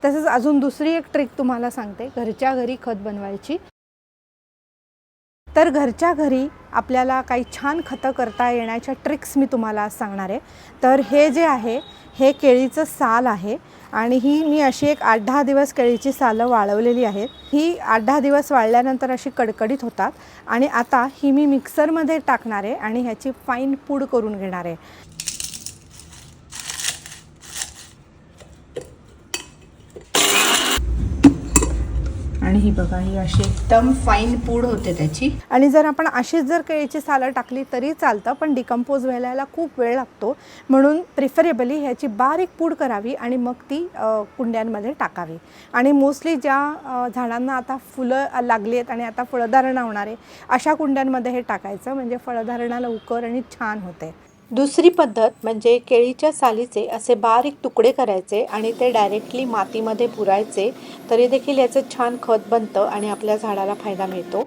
तसंच अजून दुसरी एक ट्रिक तुम्हाला सांगते घरच्या घरी खत बनवायची। तर घरच्या घरी आपल्याला काही छान खतं करता येण्याच्या ट्रिक्स मी तुम्हाला आज सांगणार आहे। तर हे जे आहे हे केळीचं साल आहे आणि ही मी अशी एक 8-10 दिवस केळीची सालं वाळवलेली आहेत। ही 8-10 दिवस वाळल्यानंतर अशी कडकडीत होतात आणि आता ही मी मिक्सरमध्ये टाकणार आहे आणि ह्याची फाईन पूड करून घेणार आहे। आणि ही बघा ही अशी एकदम फाईन पूड होते त्याची। आणि जर आपण अशीच जर केळीची सालं टाकली तरी चालतं, पण डिकम्पोज व्हायला खूप वेळ लागतो, म्हणून प्रिफरेबली ह्याची बारीक पूड करावी आणि मग ती कुंड्यांमध्ये टाकावी। आणि मोस्टली ज्या झाडांना आता फुलं लागली आहेत आणि आता फळधारणा होणार आहे अशा कुंड्यांमध्ये हे टाकायचं, म्हणजे फळधारणा लवकर आणि छान होते। दुसरी पद्धत म्हणजे केळीच्या सालीचे असे बारीक तुकडे करायचे आणि ते डायरेक्टली मातीमध्ये पुरायचे, तरी देखील याचं छान खत बनतं आणि आपल्या झाडाला फायदा मिळतो।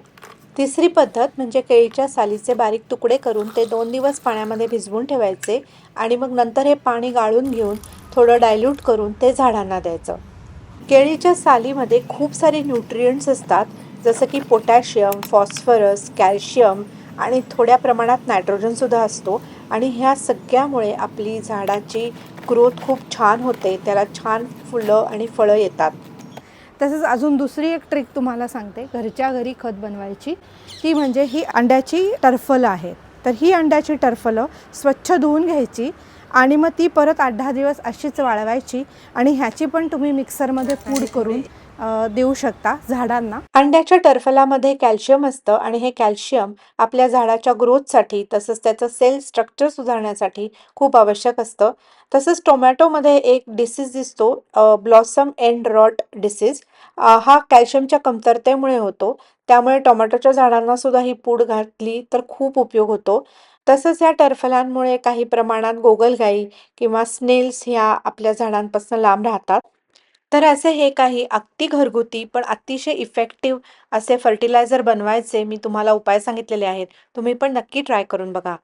तिसरी पद्धत म्हणजे केळीच्या सालीचे बारीक तुकडे करून ते 2 दिवस पाण्यामध्ये भिजवून ठेवायचे आणि मग नंतर हे पाणी गाळून घेऊन थोडं डायल्यूट करून ते झाडांना द्यायचं। केळीच्या सालीमध्ये खूप सारे न्यूट्रिएंट्स असतात, जसं की पोटॅशियम, फॉस्फरस, कॅल्शियम आणि थोड्या प्रमाणात नायट्रोजनसुद्धा असतो आणि ह्या सगळ्यामुळे आपली झाडाची ग्रोथ खूप छान होते, त्याला छान फुलं आणि फळं येतात। तसंच अजून दुसरी एक ट्रिक तुम्हाला सांगते घरच्या घरी खत बनवायची, ती म्हणजे ही अंड्याची टरफलं आहे। तर ही अंड्याची टरफलं स्वच्छ धुवून घ्यायची आणि मग ती परत 8-10 दिवस अशीच वाळवायची आणि ह्याची पण तुम्ही मिक्सरमध्ये पूड करून देऊ शकता झाडांना। अंड्याच्या टरफलामध्ये कॅल्शियम असतं आणि हे कॅल्शियम आपल्या झाडाच्या ग्रोथसाठी तसंच त्याचं सेल स्ट्रक्चर सुधारण्यासाठी खूप आवश्यक असतं। तसंच टोमॅटोमध्ये एक डिसीज दिसतो, ब्लॉसम एंड रॉट डिसीज, हा कॅल्शियमच्या कमतरतेमुळे होतो, त्यामुळे टोमॅटोच्या झाडांना सुद्धा ही पूड घातली तर खूप उपयोग होतो। तसंच या टरफलांमुळे काही प्रमाणात गोगलगाई किंवा स्नेल्स ह्या आपल्या झाडांपासून लांब राहतात। तर असे हे काही अगदी घरगुती पण अतिशय इफेक्टिव्ह असे फर्टिलायझर बनवायचे मी तुम्हाला उपाय सांगितलेले आहेत, तुम्ही पण नक्की ट्राय करून बघा।